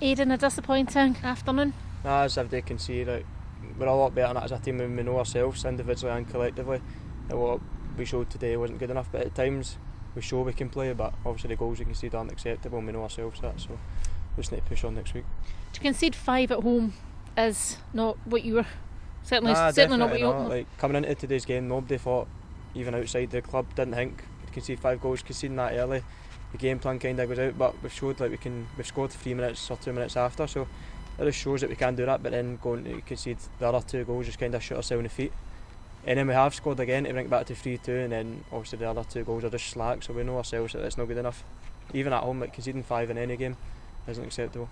Aidan, a disappointing afternoon? As if they can see, like, we're a lot better than that as a team when we know ourselves, individually and collectively. What we showed today wasn't good enough, but at times we show we can play, but obviously the goals we concede aren't acceptable and we know ourselves that, so we just need to push on next week. To concede 5 at home is not what you were, certainly not what you not. hoped. Like, coming into today's game, nobody thought, even outside the club, didn't think we'd concede 5 goals. Conceding that early, the game plan kind of goes out, but we've showed like we've scored 3 minutes or 2 minutes after, so it just shows that we can do that, but then going to concede the other 2 goals just kind of shoot ourselves in the feet. And then we have scored again to bring it back to 3-2, and then obviously the other 2 goals are just slack, so we know ourselves that it's not good enough. Even at home, like, conceding 5 in any game isn't acceptable.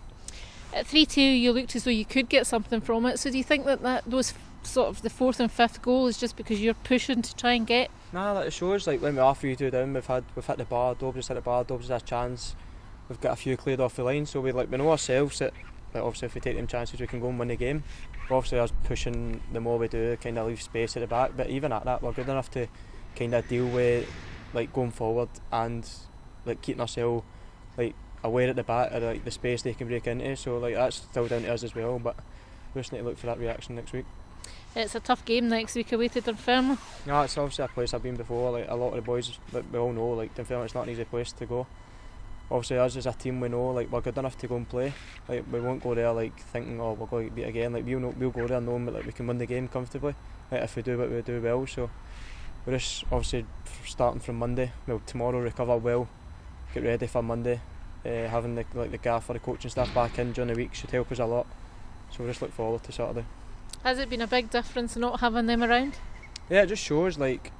At 3-2 you looked as though you could get something from it, so do you think that those sort of the 4th and 5th goal is just because you're pushing to try and get? Nah, that shows, like, when we are 3-2 down, we've hit the bar, Dobbs has hit the bar, Dobbs has had a chance, we've got a few cleared off the line, so we know ourselves that, like, obviously if we take them chances we can go and win the game. But obviously us pushing the more we do kind of leave space at the back, but even at that we're good enough to kind of deal with, like, going forward and, like, keeping ourselves, like, aware at the back of, like, the space they can break into, so, like, that's still down to us as well, but we just need to look for that reaction next week. It's a tough game next week away to Dunfermline. No, it's obviously a place I've been before. Like, a lot of the boys, like, we all know, like, Dunfermline's not an easy place to go. Obviously us as a team, we know, like, we're good enough to go and play. Like, we won't go there like thinking, oh, we're going to beat again. Like, we'll go there knowing that, like, we can win the game comfortably, like, if we do what we do well. So we're just obviously starting from Monday, well, tomorrow, recover well, get ready for Monday. Having the gaffer, the coaching staff back in during the week should help us a lot, so we just look forward to Saturday. Has it been a big difference not having them around? Yeah, it just shows, like,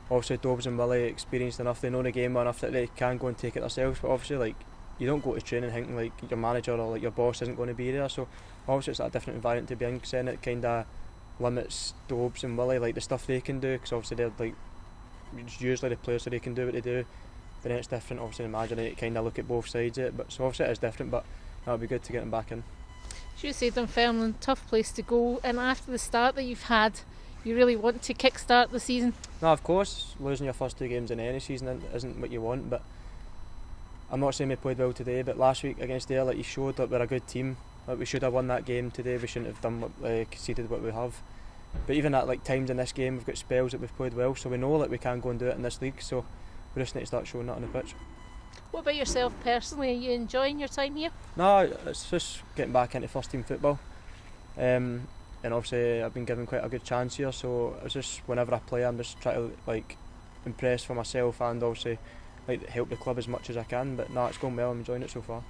obviously Dobbs and Willie experienced enough, they know the game enough that they can go and take it themselves, but obviously, like, you don't go to training thinking like your manager or, like, your boss isn't going to be there, so obviously it's a different environment to be in, because then it kind of limits Dobbs and Willie, like, the stuff they can do, because obviously they're, like, it's usually the players so they can do what they do, but then it's different, obviously, imagine it, kind of look at both sides of it, but so obviously it is different, but that'll be good to get them back in. You say Dunfermline, tough place to go, and after the start that you've had, you really want to kick-start the season? No, of course, losing your first 2 games in any season isn't what you want, but I'm not saying we played well today, but last week against Ayr, like, you showed that we're a good team, like, we should have won that game today, we shouldn't have conceded what we have. But even at, like, times in this game, we've got spells that we've played well, so we know that we can go and do it in this league, so we just need to start showing that on the pitch. What about yourself personally? Are you enjoying your time here? No, it's just getting back into first team football, and obviously I've been given quite a good chance here, so it's just whenever I play I'm just trying to, like, impress for myself and obviously, like, help the club as much as I can, but no, it's going well, I'm enjoying it so far.